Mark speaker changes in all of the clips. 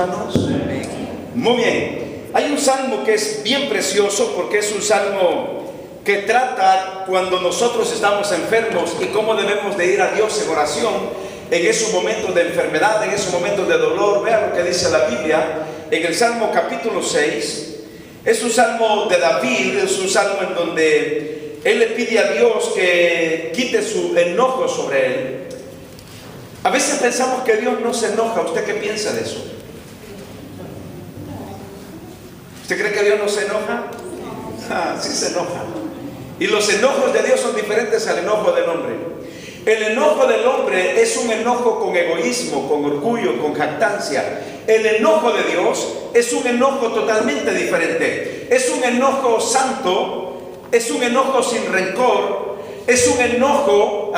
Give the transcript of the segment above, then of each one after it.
Speaker 1: hermanos? Muy bien. Hay un salmo que es bien precioso porque es un salmo que trata cuando nosotros estamos enfermos y cómo debemos de ir a Dios en oración en esos momentos de enfermedad, en esos momentos de dolor. Vean lo que dice la Biblia en el Salmo capítulo 6. Es un salmo de David, es un salmo en donde él le pide a Dios que quite su enojo sobre él. A veces pensamos que Dios no se enoja. ¿Usted qué piensa de eso? ¿Usted cree que Dios no se enoja? Sí se enoja. Y los enojos de Dios son diferentes al enojo del hombre. El enojo del hombre es un enojo con egoísmo, con orgullo, con jactancia. El enojo de Dios es un enojo totalmente diferente. Es un enojo santo, es un enojo sin rencor, es un enojo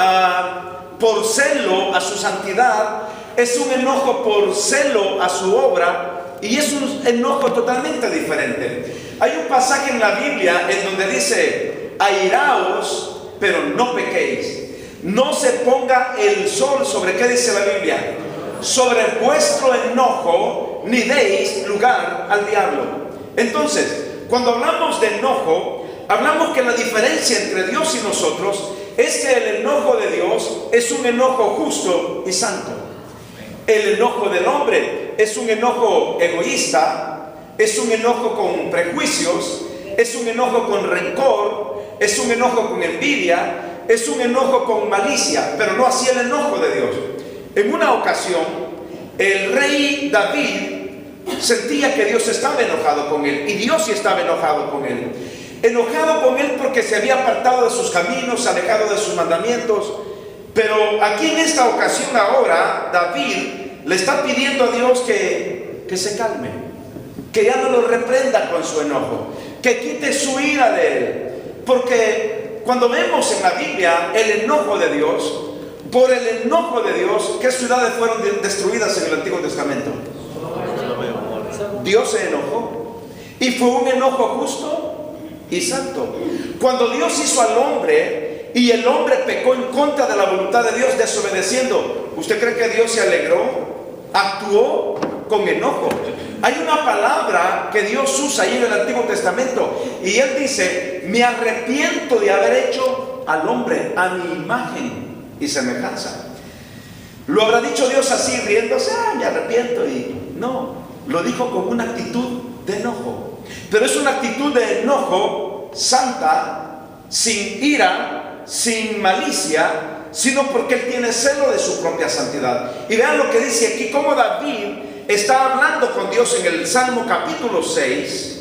Speaker 1: por celo a su santidad, es un enojo por celo a su obra, y es un enojo totalmente diferente. Hay un pasaje en la Biblia en donde dice: airaos, pero no pequéis. No se ponga el sol sobre, ¿qué dice la Biblia? Sobre vuestro enojo, ni deis lugar al diablo. Entonces, cuando hablamos de enojo, hablamos que la diferencia entre Dios y nosotros es que el enojo de Dios es un enojo justo y santo. El enojo del hombre es un enojo egoísta, es un enojo con prejuicios, es un enojo con rencor, es un enojo con envidia, es un enojo con malicia, pero no así el enojo de Dios. En una ocasión, el rey David sentía que Dios estaba enojado con él, y Dios sí estaba enojado con él. Enojado con él porque se había apartado de sus caminos, alejado de sus mandamientos. Pero aquí en esta ocasión ahora, David le está pidiendo a Dios que se calme, que ya no lo reprenda con su enojo, que quite su ira de él. Porque cuando vemos en la Biblia el enojo de Dios, por el enojo de Dios, ¿qué ciudades fueron destruidas en el Antiguo Testamento? Dios se enojó, y fue un enojo justo y santo. Cuando Dios hizo al hombre y el hombre pecó en contra de la voluntad de Dios, desobedeciendo, ¿usted cree que Dios se alegró? Actuó con enojo. Hay una palabra que Dios usa ahí en el Antiguo Testamento, y Él dice: me arrepiento de haber hecho al hombre a mi imagen y semejanza. ¿Lo habrá dicho Dios así riéndose? Me arrepiento. Y no, lo dijo con una actitud de enojo, pero es una actitud de enojo santa, sin ira, sin malicia, sino porque Él tiene celo de su propia santidad. Y vean lo que dice aquí, cómo David está hablando con Dios en el Salmo capítulo 6.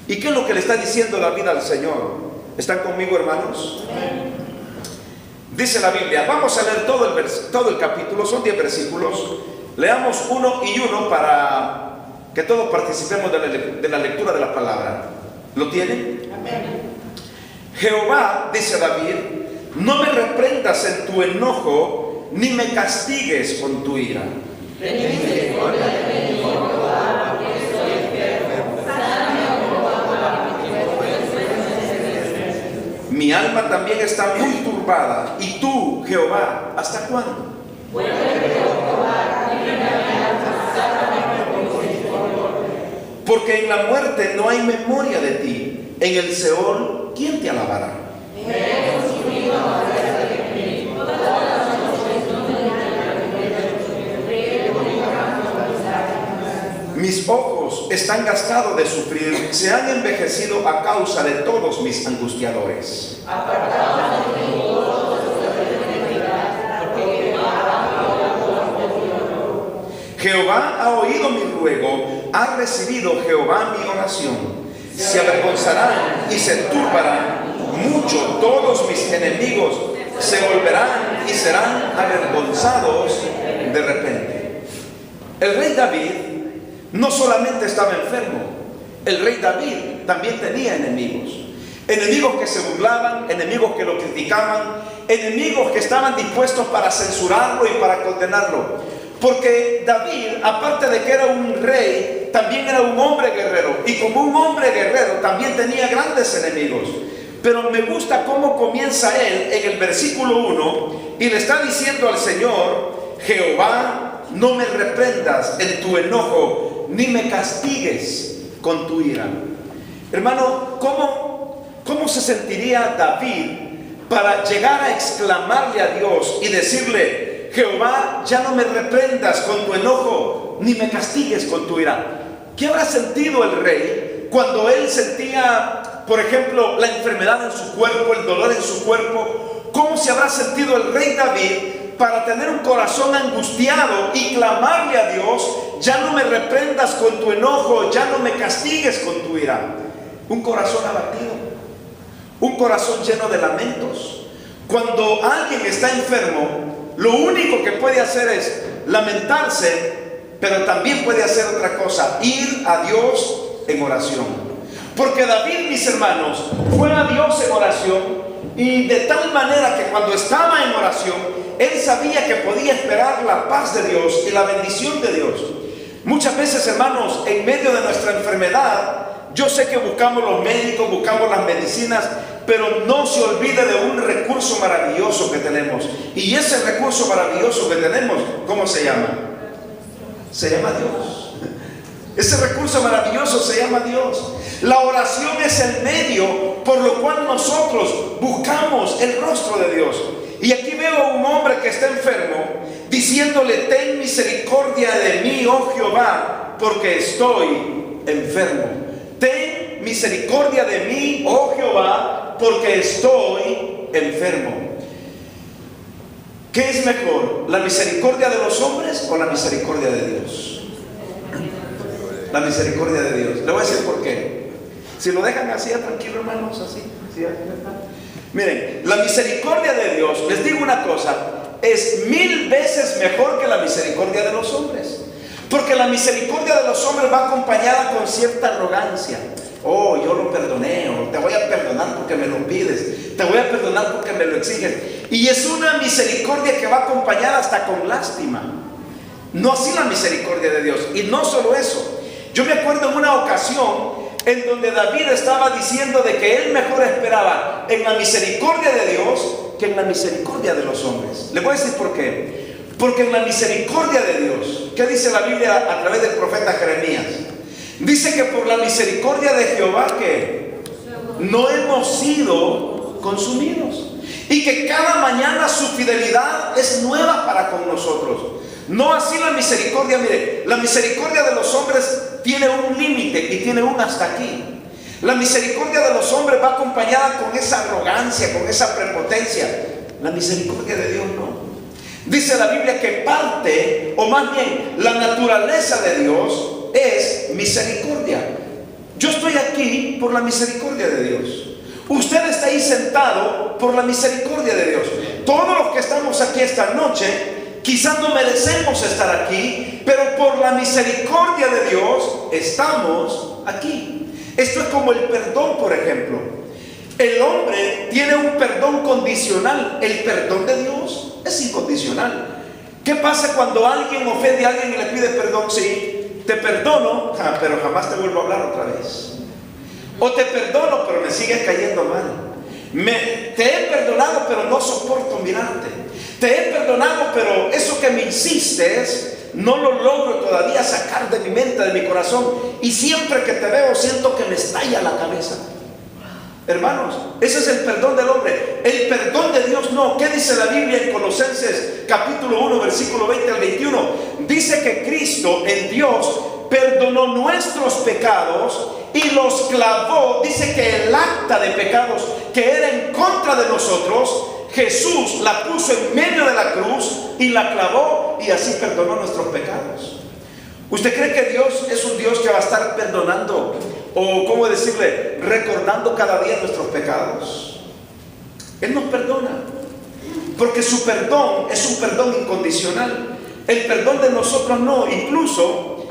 Speaker 1: ¿Y qué es lo que le está diciendo David al Señor? ¿Están conmigo, hermanos? Dice la Biblia, vamos a leer todo el capítulo, son 10 versículos. Leamos uno y uno para que todos participemos de la lectura de la palabra. ¿Lo tienen? Amén. Jehová, dice David, no me reprendas en tu enojo, ni me castigues con tu ira. Mi alma también está muy turbada, y tú, Jehová, ¿hasta cuándo? Porque en la muerte no hay memoria de ti. En el Seol, ¿quién te alabará? Mis ojos están gastados de sufrir, se han envejecido a causa de todos mis angustiadores. Jehová ha oído mi ruego, ha recibido Jehová mi oración. Se avergonzarán y se turbarán mucho todos mis enemigos, se volverán y serán avergonzados de repente. El rey David no solamente estaba enfermo, el rey David también tenía enemigos. Enemigos que se burlaban, enemigos que lo criticaban, enemigos que estaban dispuestos para censurarlo y para condenarlo. Porque David, aparte de que era un rey, también era un hombre guerrero. Y como un hombre guerrero, también tenía grandes enemigos. Pero me gusta cómo comienza él en el versículo 1 y le está diciendo al Señor: Jehová, no me reprendas en tu enojo, ni me castigues con tu ira. Hermano, ¿cómo se sentiría David para llegar a exclamarle a Dios y decirle: Jehová, ya no me reprendas con tu enojo, ni me castigues con tu ira? ¿Qué habrá sentido el rey cuando él sentía, por ejemplo, la enfermedad en su cuerpo, el dolor en su cuerpo? ¿Cómo se habrá sentido el rey David para tener un corazón angustiado y clamarle a Dios: ya no me reprendas con tu enojo, ya no me castigues con tu ira? Un corazón abatido, un corazón lleno de lamentos. Cuando alguien está enfermo, lo único que puede hacer es lamentarse, pero también puede hacer otra cosa: ir a Dios en oración. Porque David, mis hermanos, fue a Dios en oración, y de tal manera que cuando estaba en oración, él sabía que podía esperar la paz de Dios y la bendición de Dios. Muchas veces, hermanos, en medio de nuestra enfermedad, yo sé que buscamos los médicos, buscamos las medicinas, pero no se olvide de un recurso maravilloso que tenemos. Y ese recurso maravilloso que tenemos, ¿cómo se llama? Se llama Dios. Ese recurso maravilloso se llama Dios. La oración es el medio por lo cual nosotros buscamos el rostro de Dios. Y aquí veo a un hombre que está enfermo, diciéndole: ten misericordia de mí, oh Jehová, porque estoy enfermo. Ten misericordia de mí, oh Jehová, porque estoy enfermo. ¿Qué es mejor? ¿La misericordia de los hombres o la misericordia de Dios? La misericordia de Dios. Le voy a decir por qué. Si lo dejan así, tranquilo, hermanos, así. Miren, la misericordia de Dios, les digo una cosa, es 1000 veces mejor que la misericordia de los hombres. Porque la misericordia de los hombres va acompañada con cierta arrogancia. Oh, yo lo perdoné, o te voy a perdonar porque me lo pides, te voy a perdonar porque me lo exiges. Y es una misericordia que va acompañada hasta con lástima. No así la misericordia de Dios. Y no solo eso, yo me acuerdo en una ocasión en donde David estaba diciendo de que él mejor esperaba en la misericordia de Dios que en la misericordia de los hombres. Le voy a decir por qué. Porque en la misericordia de Dios, ¿qué dice la Biblia a través del profeta Jeremías? Dice que por la misericordia de Jehová que no hemos sido consumidos, y que cada mañana su fidelidad es nueva para con nosotros. No así la misericordia. Mire, la misericordia de los hombres tiene un límite y tiene un hasta aquí. La misericordia de los hombres va acompañada con esa arrogancia, con esa prepotencia. La misericordia de Dios no. Dice la Biblia que parte, o más bien la naturaleza de Dios es misericordia. Yo estoy aquí por la misericordia de Dios. Usted está ahí sentado por la misericordia de Dios. Todos los que estamos aquí esta noche, quizás no merecemos estar aquí, pero por la misericordia de Dios estamos aquí. Esto es como el perdón, por ejemplo. El hombre tiene un perdón condicional. El perdón de Dios es incondicional. ¿Qué pasa cuando alguien ofende a alguien y le pide perdón? Sí, te perdono, pero jamás te vuelvo a hablar otra vez. O te perdono, pero me sigues cayendo mal. Te he perdonado, pero no soporto mirarte. Te he perdonado, pero eso que me insistes no lo logro todavía sacar de mi mente, de mi corazón. Y siempre que te veo siento que me estalla la cabeza. Hermanos, ese es el perdón del hombre. El perdón de Dios no. ¿Qué dice la Biblia en Colosenses capítulo 1 versículo 20 al 21? Dice que Cristo, en Dios, perdonó nuestros pecados y los clavó. Dice que el acta de pecados que era en contra de nosotros, Jesús la puso en medio de la cruz y la clavó, y así perdonó nuestros pecados. ¿Usted cree que Dios es un Dios que va a estar perdonando, o cómo decirle, recordando cada día nuestros pecados? Él nos perdona, porque su perdón es un perdón incondicional. El perdón de nosotros no. Incluso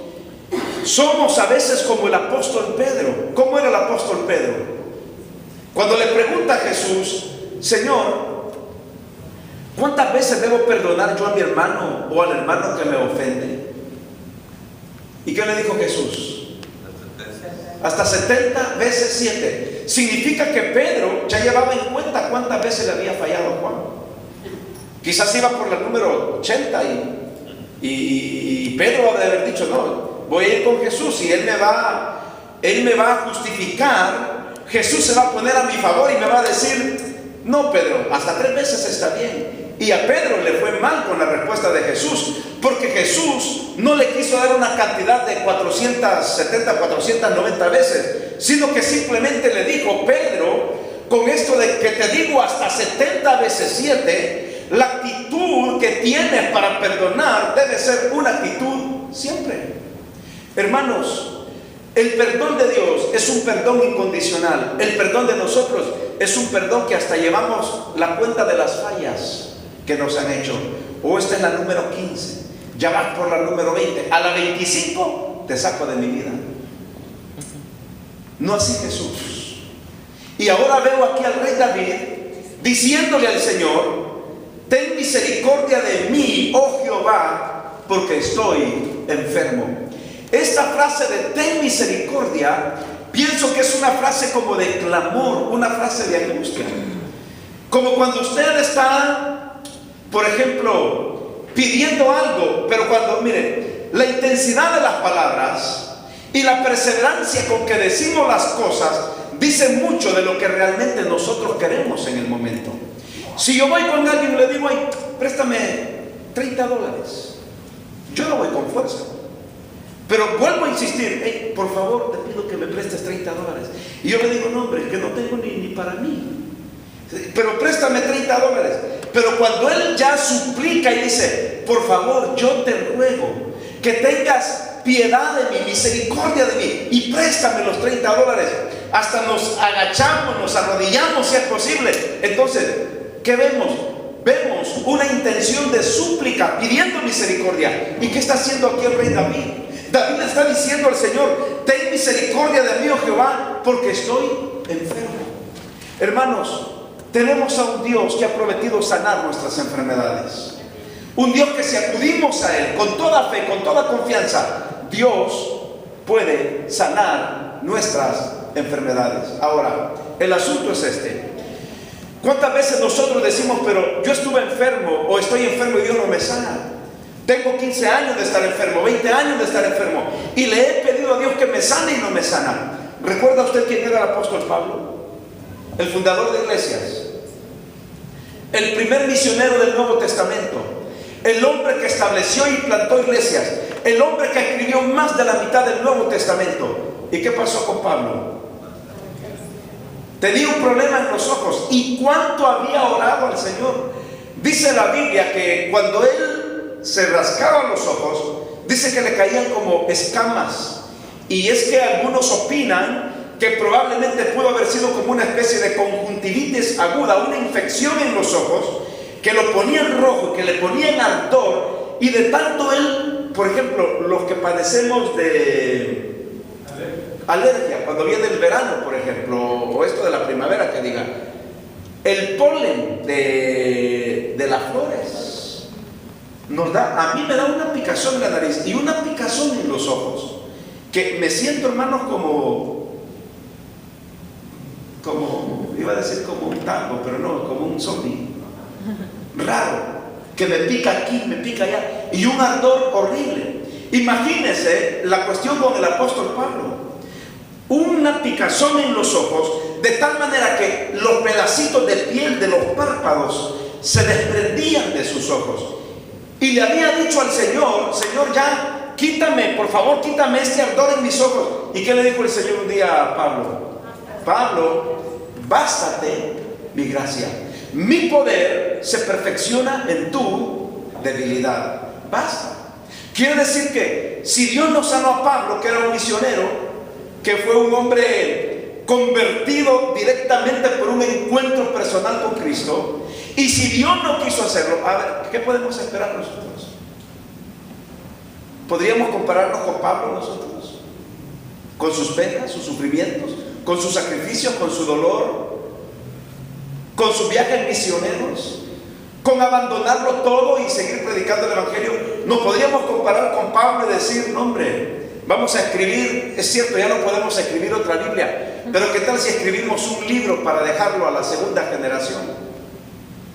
Speaker 1: somos a veces como el apóstol Pedro. ¿Cómo era el apóstol Pedro? Cuando le pregunta a Jesús: Señor, ¿cuántas veces debo perdonar yo a mi hermano o al hermano que me ofende? ¿Y qué le dijo Jesús? Hasta 70 veces 7. Significa que Pedro ya llevaba en cuenta cuántas veces le había fallado a Juan. Quizás iba por la número 80 y Pedro ha de haber dicho: no, voy a ir con Jesús y Él me va a justificar. Jesús se va a poner a mi favor y me va a decir, no, Pedro, hasta 3 veces está bien. Y a Pedro le fue mal con la respuesta de Jesús, porque Jesús no le quiso dar una cantidad de 470, 490 veces, sino que simplemente le dijo, Pedro, con esto de que te digo hasta 70 veces 7, la actitud que tienes para perdonar debe ser una actitud siempre. Hermanos, el perdón de Dios es un perdón incondicional. El perdón de nosotros es un perdón que hasta llevamos la cuenta de las fallas que nos han hecho. Esta es la número 15, ya vas por la número 20, a la 25 te saco de mi vida. No así Jesús. Y ahora veo aquí al rey David diciéndole al Señor, ten misericordia de mí, oh Jehová, porque estoy enfermo. Esta frase de ten misericordia, pienso que es una frase como de clamor, una frase de angustia. Como cuando usted está, por ejemplo, pidiendo algo, pero cuando, miren, la intensidad de las palabras y la perseverancia con que decimos las cosas dicen mucho de lo que realmente nosotros queremos en el momento. Si yo voy con alguien y le digo, ay, préstame $30, yo no voy con fuerza. Pero vuelvo a insistir, hey, por favor, te pido que me prestes $30. Y yo le digo, no, hombre, que no tengo ni para mí. Pero préstame $30. Pero cuando él ya suplica y dice, por favor, yo te ruego que tengas piedad de mí, misericordia de mí, y préstame los $30. Hasta nos agachamos, nos arrodillamos si es posible. Entonces, ¿qué vemos? Vemos una intención de súplica, pidiendo misericordia. ¿Y qué está haciendo aquí el rey David? David le está diciendo al Señor, ten misericordia de mí, oh Jehová, porque estoy enfermo. Hermanos, tenemos a un Dios que ha prometido sanar nuestras enfermedades. Un Dios que si acudimos a Él con toda fe, con toda confianza, Dios puede sanar nuestras enfermedades. Ahora, el asunto es este. ¿Cuántas veces nosotros decimos, pero yo estuve enfermo o estoy enfermo y Dios no me sana? Tengo 15 años de estar enfermo, 20 años de estar enfermo, y le he pedido a Dios que me sane y no me sana. ¿Recuerda usted quién era el apóstol Pablo? El fundador de iglesias, el primer misionero del Nuevo Testamento, el hombre que estableció y plantó iglesias, el hombre que escribió más de la mitad del Nuevo Testamento. ¿Y qué pasó con Pablo? Tenía un problema en los ojos. ¿Y cuánto había orado al Señor? Dice la Biblia que cuando él se rascaba los ojos, dice que le caían como escamas. Y es que algunos opinan que probablemente pudo haber sido como una especie de conjuntivitis aguda, una infección en los ojos, que lo ponían rojo, que le ponían ardor, y de tanto él, por ejemplo, los que padecemos de alergia, cuando viene el verano, por ejemplo, o esto de la primavera, que diga, el polen de las flores nos da, a mí me da una picazón en la nariz y una picazón en los ojos, que me siento, hermanos, como iba a decir como un tango, pero no, como un zombie raro, que me pica aquí, me pica allá, y un ardor horrible. Imagínense la cuestión con el apóstol Pablo. Una picazón en los ojos, de tal manera que los pedacitos de piel de los párpados se desprendían de sus ojos. Y le había dicho al Señor, Señor, ya, quítame, por favor, quítame este ardor en mis ojos. ¿Y qué le dijo el Señor un día a Pablo? Pablo, bástate mi gracia. Mi poder se perfecciona en tu debilidad. Basta. Quiere decir que si Dios no sanó a Pablo, que era un misionero, que fue un hombre convertido directamente por un encuentro personal con Cristo, y si Dios no quiso hacerlo, a ver, ¿qué podemos esperar nosotros? ¿Podríamos compararnos con Pablo nosotros? ¿Con sus penas, sus sufrimientos, con sus sacrificios, con su dolor, con sus viajes misioneros, con abandonarlo todo y seguir predicando el Evangelio? ¿Nos podríamos comparar con Pablo y decir, no, hombre, vamos a escribir, es cierto, ya no podemos escribir otra Biblia, pero qué tal si escribimos un libro para dejarlo a la segunda generación?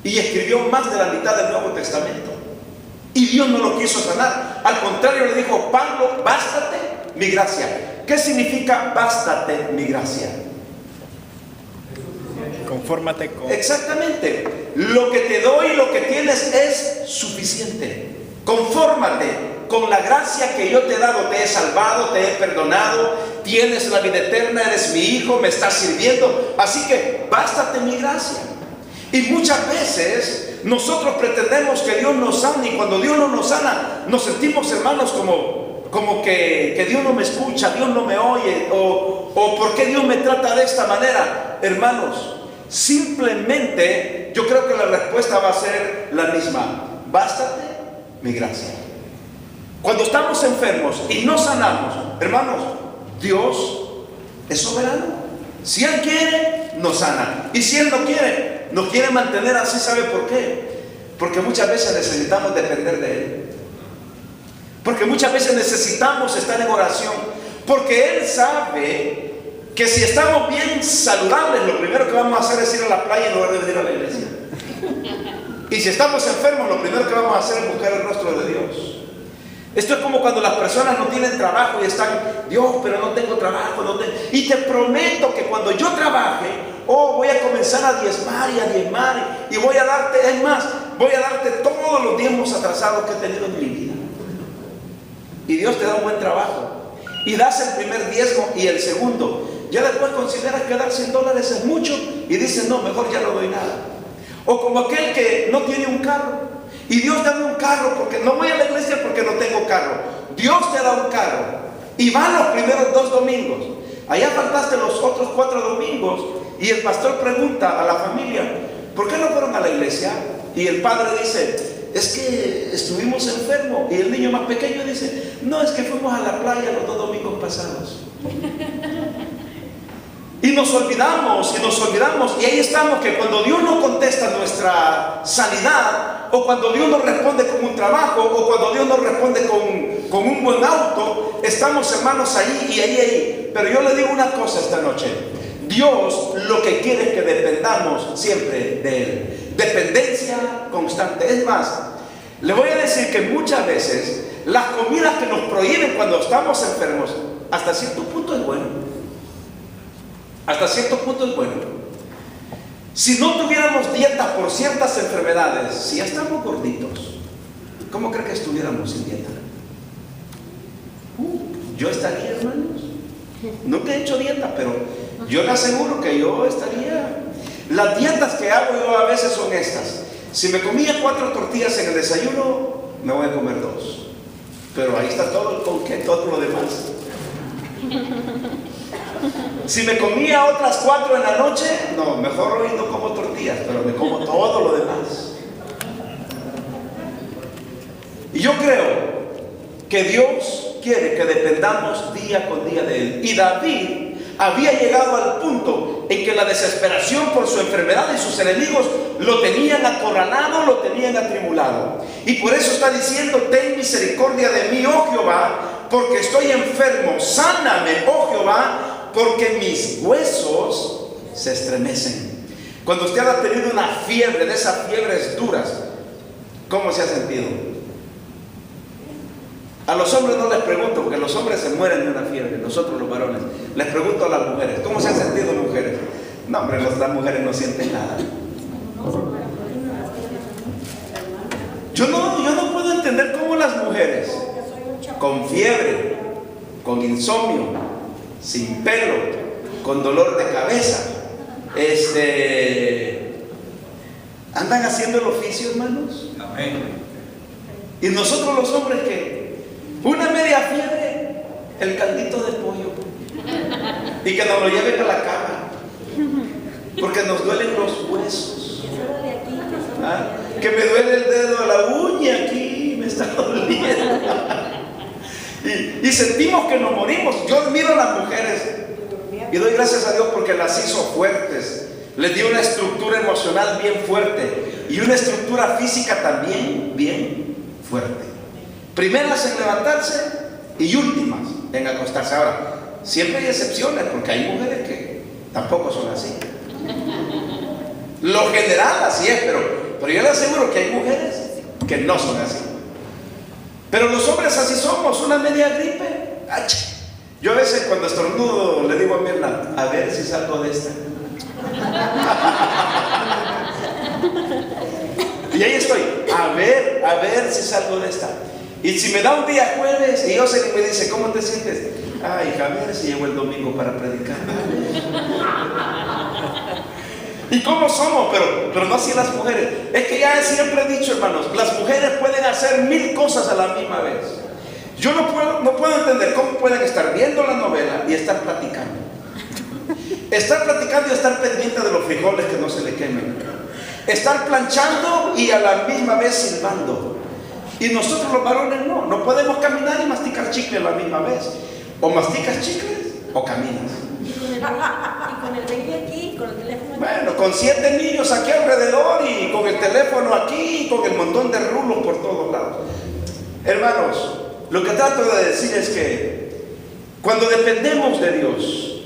Speaker 1: Y escribió más de la mitad del Nuevo Testamento, y Dios no lo quiso sanar. Al contrario, le dijo, Pablo, bástate mi gracia. ¿Qué significa bástate mi gracia?
Speaker 2: Confórmate con...
Speaker 1: Exactamente. Lo que te doy, lo que tienes es suficiente. Confórmate con la gracia que yo te he dado. Te he salvado, te he perdonado, tienes la vida eterna, eres mi hijo, me estás sirviendo. Así que bástate mi gracia. Y muchas veces nosotros pretendemos que Dios nos sane, y cuando Dios no nos sana, nos sentimos, hermanos, como que Dios no me escucha, Dios no me oye, o ¿por qué Dios me trata de esta manera? Hermanos, simplemente yo creo que la respuesta va a ser la misma: bástate mi gracia. Cuando estamos enfermos y no sanamos, hermanos, Dios es soberano. Si Él quiere, nos sana. Y si Él no quiere, nos quiere mantener así. ¿Sabe por qué? Porque muchas veces necesitamos depender de Él. Porque muchas veces necesitamos estar en oración. Porque Él sabe que si estamos bien saludables, lo primero que vamos a hacer es ir a la playa en lugar de venir a la iglesia. Y si estamos enfermos, lo primero que vamos a hacer es buscar el rostro de Dios. Esto es como cuando las personas no tienen trabajo y están: Dios, pero no tengo trabajo, y te prometo que cuando yo trabaje, voy a comenzar a diezmar y voy a darte, es más, voy a darte todos los diezmos atrasados que he tenido en mi vida. Y Dios te da un buen trabajo y das el primer diezmo y el segundo. Ya después consideras que dar $100 es mucho y dices: no, mejor ya no doy nada. O como aquel que no tiene un carro y Dios dame un carro, porque no voy a la iglesia porque no tengo carro. Dios te da un carro y van los primeros 2 domingos. Allá faltaste los otros 4 domingos y el pastor pregunta a la familia: ¿por qué no fueron a la iglesia? Y el padre dice: es que estuvimos enfermos. Y el niño más pequeño dice: no, es que fuimos a la playa los 2 domingos pasados. Y nos olvidamos, y ahí estamos, que cuando Dios no contesta nuestra sanidad, o cuando Dios nos responde con un trabajo, o cuando Dios nos responde con un buen auto, estamos, hermanos, allí y ahí. Pero yo le digo una cosa esta noche: Dios lo que quiere es que dependamos siempre de Él. Dependencia constante. Es más, le voy a decir que muchas veces las comidas que nos prohíben cuando estamos enfermos, hasta cierto punto es bueno. Hasta cierto punto es bueno. Si no tuviéramos dieta por ciertas enfermedades, si ya estamos gorditos, ¿cómo cree que estuviéramos sin dieta? Yo estaría, hermanos. Nunca he hecho dieta, pero yo le aseguro que yo estaría. Las dietas que hago yo a veces son estas: si me comía 4 tortillas en el desayuno, me voy a comer 2. Pero ahí está todo el conque, todo lo demás. Si me comía otras 4 en la noche, no, mejor hoy no como tortillas, pero me como todo lo demás. Y yo creo que Dios quiere que dependamos día con día de Él. Y David había llegado al punto en que la desesperación por su enfermedad y sus enemigos lo tenían acorralado, lo tenían atribulado. Y por eso está diciendo: ten misericordia de mí, oh Jehová, porque estoy enfermo. Sáname, oh Jehová, porque mis huesos se estremecen. Cuando usted ha tenido una fiebre, de esas fiebres duras, ¿cómo se ha sentido? A los hombres no les pregunto, porque los hombres se mueren de una fiebre, nosotros los varones. Les pregunto a las mujeres: ¿cómo se han sentido mujeres? No, hombre, las mujeres no sienten nada. Yo no puedo entender cómo las mujeres con fiebre, con insomnio, sin pelo, con dolor de cabeza, andan haciendo el oficio, hermanos. Amén. Y nosotros los hombres, ¿qué? Una media fiebre, el caldito de pollo, y que nos lo lleven a la cama, porque nos duelen los huesos. ¿Ah? Que me duele el dedo de la uña aquí, me está doliendo. Y sentimos que nos morimos. Yo miro a las mujeres y doy gracias a Dios porque las hizo fuertes. Les dio una estructura emocional bien fuerte y una estructura física también bien fuerte. Primeras en levantarse y últimas en acostarse. Ahora, siempre hay excepciones, porque hay mujeres que tampoco son así. Lo general así es, pero yo le aseguro que hay mujeres que no son así. Pero los hombres así somos, una media gripe, Yo a veces cuando estornudo le digo a Mirna, a ver si salgo de esta. Y ahí estoy, a ver si salgo de esta. Y si me da un día jueves y Jocelyn me dice, ¿cómo te sientes? Ay, a ver si llego el domingo para predicar. ¿Y cómo somos? Pero no así las mujeres. Es que ya siempre he dicho, hermanos, las mujeres pueden hacer 1000 cosas a la misma vez. Yo no puedo entender cómo pueden estar viendo la novela y estar platicando. Estar platicando y estar pendiente de los frijoles que no se le quemen. Estar planchando y a la misma vez silbando. Y nosotros los varones no podemos caminar y masticar chicle a la misma vez. O masticas chicles o caminas.
Speaker 2: Y con el baby aquí, con el teléfono aquí.
Speaker 1: Bueno, con 7 niños aquí alrededor y con el teléfono aquí y con el montón de rulos por todos lados. Hermanos, lo que trato de decir es que cuando dependemos de Dios,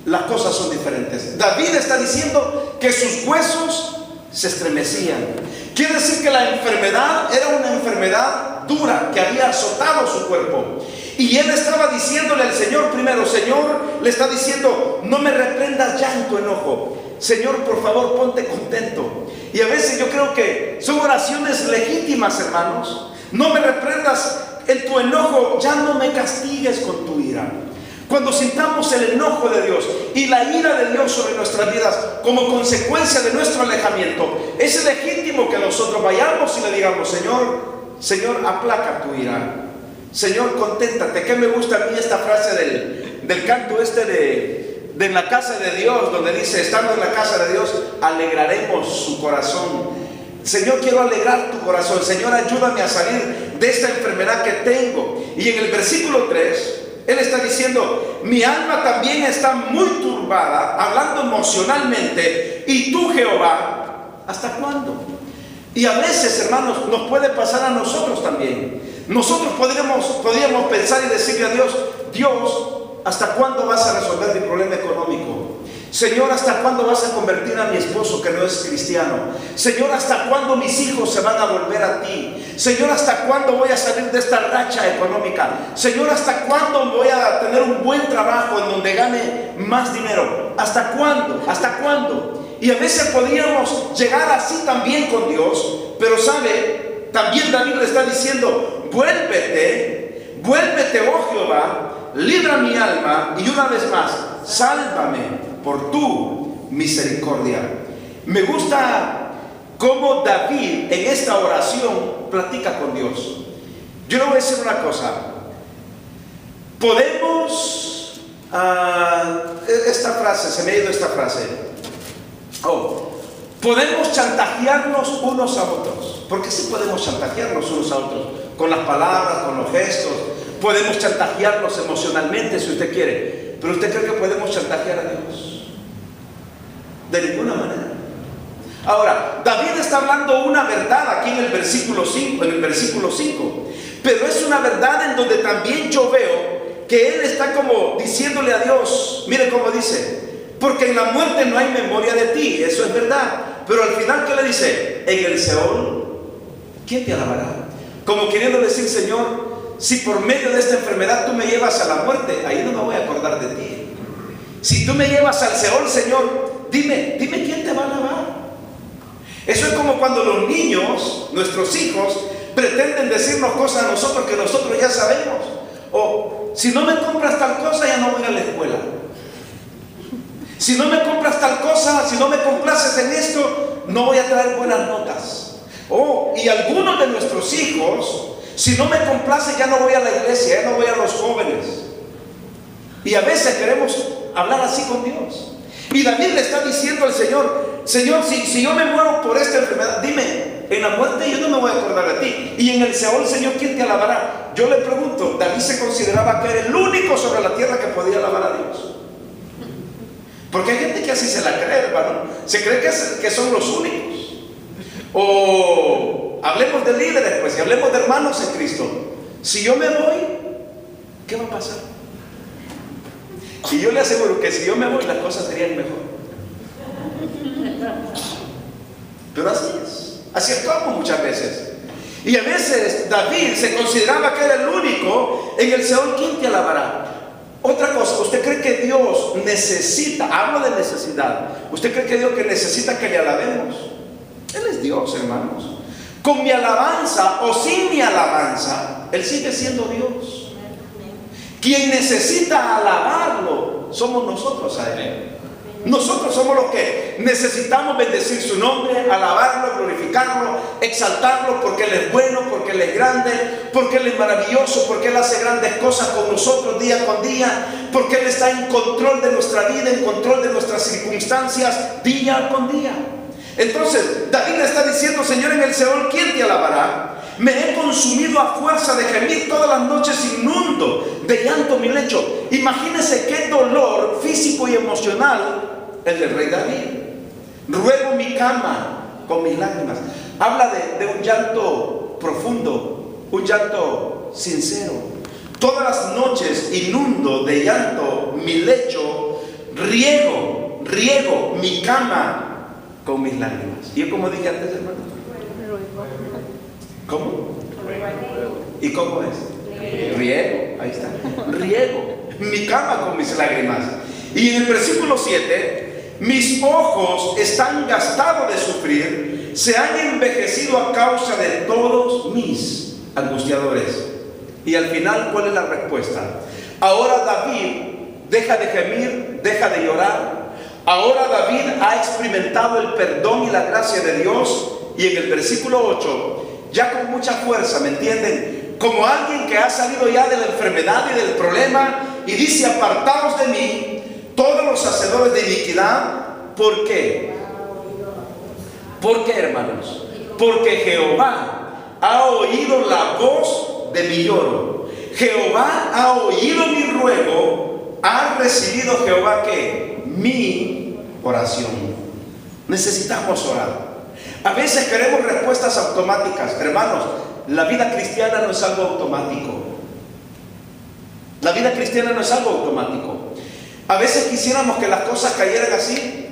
Speaker 1: las cosas son diferentes. David está diciendo que sus huesos se estremecían. Quiere decir que la enfermedad era una enfermedad dura que había azotado su cuerpo. Y él estaba diciéndole al Señor primero, Señor, le está diciendo, no me reprendas ya en tu enojo. Señor, por favor, ponte contento. Y a veces yo creo que son oraciones legítimas, hermanos. No me reprendas en tu enojo, ya no me castigues con tu ira. Cuando sintamos el enojo de Dios y la ira de Dios sobre nuestras vidas como consecuencia de nuestro alejamiento, es legítimo que nosotros vayamos y le digamos, Señor, aplaca tu ira. Señor, conténtate. Que me gusta a mí esta frase del canto de en la casa de Dios, donde dice, estando en la casa de Dios, alegraremos su corazón. Señor, quiero alegrar tu corazón. Señor, ayúdame a salir de esta enfermedad que tengo. Y en el versículo 3, él está diciendo, mi alma también está muy turbada, hablando emocionalmente, y tú, Jehová, ¿hasta cuándo? Y a veces, hermanos, nos puede pasar a nosotros también. Nosotros podríamos pensar y decirle a Dios, Dios, ¿hasta cuándo vas a resolver mi problema económico? Señor, ¿hasta cuándo vas a convertir a mi esposo que no es cristiano? Señor, ¿hasta cuándo mis hijos se van a volver a ti? Señor, ¿hasta cuándo voy a salir de esta racha económica? Señor, ¿hasta cuándo voy a tener un buen trabajo en donde gane más dinero? ¿Hasta cuándo? ¿Hasta cuándo? Y a veces podríamos llegar así también con Dios, pero ¿sabe? También David le está diciendo, vuélvete, oh Jehová, libra mi alma, y una vez más, sálvame por tu misericordia. Me gusta cómo David en esta oración platica con Dios. Yo le voy a decir una cosa. Podemos, esta frase, se me ha ido esta frase. Podemos chantajearnos unos a otros. Porque sí podemos chantajearnos unos a otros, con las palabras, con los gestos. Podemos chantajearnos emocionalmente si usted quiere. Pero ¿usted cree que podemos chantajear a Dios? De ninguna manera. Ahora, David está hablando una verdad aquí en el versículo 5, pero es una verdad en donde también yo veo que él está como diciéndole a Dios, mire cómo dice, porque en la muerte no hay memoria de ti, eso es verdad, pero al final ¿qué le dice? En el Seol, ¿quién te alabará? Como queriendo decir, Señor, si por medio de esta enfermedad tú me llevas a la muerte, ahí no me voy a acordar de ti. Si tú me llevas al Seol, Señor, dime quién te va a alabar. Eso es como cuando los niños, nuestros hijos, pretenden decirnos cosas a nosotros que nosotros ya sabemos. O, si no me compras tal cosa, ya no voy a la escuela. Si no me compras tal cosa, si no me complaces en esto, no voy a traer buenas notas. Y algunos de nuestros hijos, si no me complace, ya no voy a la iglesia, ya no voy a los jóvenes. Y a veces queremos hablar así con Dios. Y David le está diciendo al Señor, si yo me muero por esta enfermedad, dime, en la muerte yo no me voy a acordar de ti. Y en el Seol, Señor, ¿quién te alabará? Yo le pregunto, David se consideraba que era el único sobre la tierra que podía alabar a Dios. Porque hay gente que así se la cree, hermano. Se cree que son los únicos. O hablemos de líderes, pues, y hablemos de hermanos en Cristo. Si yo me voy, ¿qué va a pasar? Y yo le aseguro que si yo me voy, las cosas serían mejor. Pero así es como muchas veces. Y a veces David se consideraba que era el único en el Seol. ¿Quién te alabará? Otra necesita, hablo de necesidad. ¿Usted cree que Dios que necesita que le alabemos? Él es Dios, hermanos. Con mi alabanza o sin mi alabanza, Él sigue siendo Dios. Quien necesita alabarlo somos nosotros a Él. Nosotros somos los que necesitamos bendecir su nombre, alabarlo, glorificarlo, exaltarlo, porque Él es bueno, porque Él es grande, porque Él es maravilloso, porque Él hace grandes cosas con nosotros día con día, porque Él está en control de nuestra vida, en control de nuestras circunstancias día con día. Entonces David le está diciendo: Señor, en el Seol, ¿quién te alabará? Me he consumido a fuerza de gemir, todas las noches inundo de llanto mi lecho. Imagínense qué dolor físico y emocional el del rey David. Ruego mi cama con mis lágrimas. Habla de un llanto profundo, un llanto sincero. Todas las noches inundo de llanto mi lecho, riego mi cama con mis lágrimas. Y yo, como dije antes, hermano, ¿cómo? ¿Y cómo es? Riego, ahí está. Riego mi cama con mis lágrimas. Y en el versículo 7, mis ojos están gastados de sufrir, se han envejecido a causa de todos mis angustiadores. Y al final, ¿cuál es la respuesta? Ahora David deja de gemir, deja de llorar. Ahora David ha experimentado el perdón y la gracia de Dios. Y en el versículo 8, ya con mucha fuerza, ¿me entienden? Como alguien que ha salido ya de la enfermedad y del problema, y dice: apartaos de mí todos los hacedores de iniquidad. ¿Por qué? ¿Por qué, hermanos? Porque Jehová ha oído la voz de mi lloro. Jehová ha oído mi ruego. Ha recibido Jehová, ¿qué? Mi oración. Necesitamos orar. A veces queremos respuestas automáticas. Hermanos, la vida cristiana no es algo automático. La vida cristiana no es algo automático. A veces quisiéramos que las cosas cayeran así,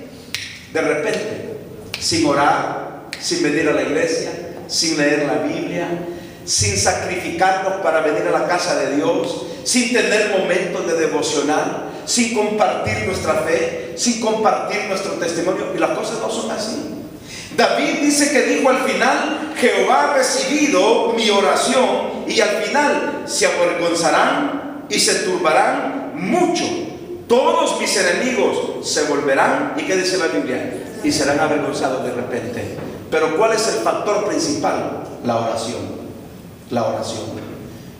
Speaker 1: de repente, sin orar, sin venir a la iglesia, sin leer la Biblia, sin sacrificarnos para venir a la casa de Dios, sin tener momentos de devocional, sin compartir nuestra fe, sin compartir nuestro testimonio. Y las cosas no son así. David dice que dijo al final: Jehová ha recibido mi oración. Y al final se avergonzarán y se turbarán mucho. Todos mis enemigos se volverán. ¿Y qué dice la Biblia? Y serán avergonzados de repente. Pero ¿cuál es el factor principal? La oración. La oración.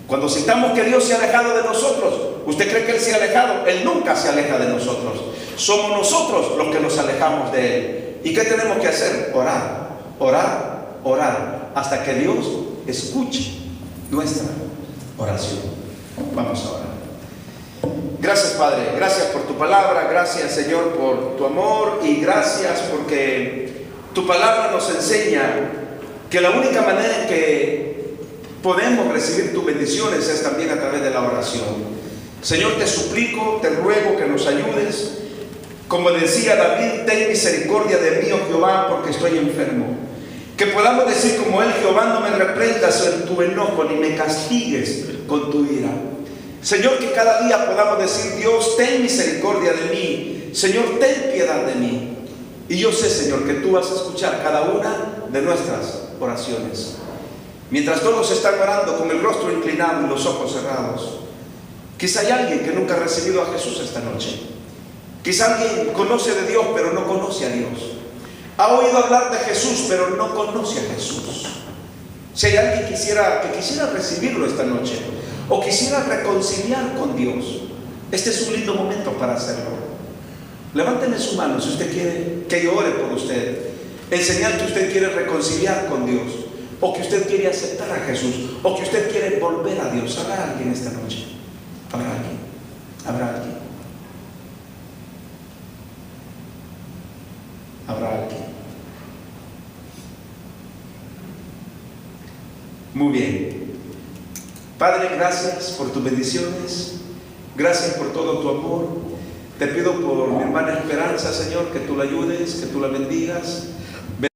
Speaker 1: Cuando sintamos que Dios se ha alejado de nosotros, ¿usted cree que Él se ha alejado? Él nunca se aleja de nosotros. Somos nosotros los que nos alejamos de Él. ¿Y qué tenemos que hacer? Orar, orar, orar, hasta que Dios escuche nuestra oración. Vamos a orar. Gracias, Padre, gracias por tu palabra, gracias, Señor, por tu amor, y gracias porque tu palabra nos enseña que la única manera en que podemos recibir tus bendiciones es también a través de la oración. Señor, te suplico, te ruego que nos ayudes. Como decía David: ten misericordia de mí, oh Jehová, porque estoy enfermo. Que podamos decir como él: Jehová, no me reprendas en tu enojo, ni me castigues con tu ira. Señor, que cada día podamos decir: Dios, ten misericordia de mí. Señor, ten piedad de mí. Y yo sé, Señor, que tú vas a escuchar cada una de nuestras oraciones. Mientras todos están orando con el rostro inclinado y los ojos cerrados, quizá hay alguien que nunca ha recibido a Jesús esta noche. Quizá alguien conoce de Dios, pero no conoce a Dios. Ha oído hablar de Jesús, pero no conoce a Jesús. Si hay alguien que quisiera recibirlo esta noche, o quisiera reconciliar con Dios, este es un lindo momento para hacerlo. Levánteme su mano si usted quiere que yo ore por usted, en señal que usted quiere reconciliar con Dios, o que usted quiere aceptar a Jesús, o que usted quiere volver a Dios. ¿Habrá alguien esta noche? ¿Habrá alguien? ¿Habrá alguien? ¿Habrá alguien? Muy bien. Padre, gracias por tus bendiciones. Gracias por todo tu amor. Te pido por mi hermana Esperanza, Señor, que tú la ayudes, que tú la bendigas.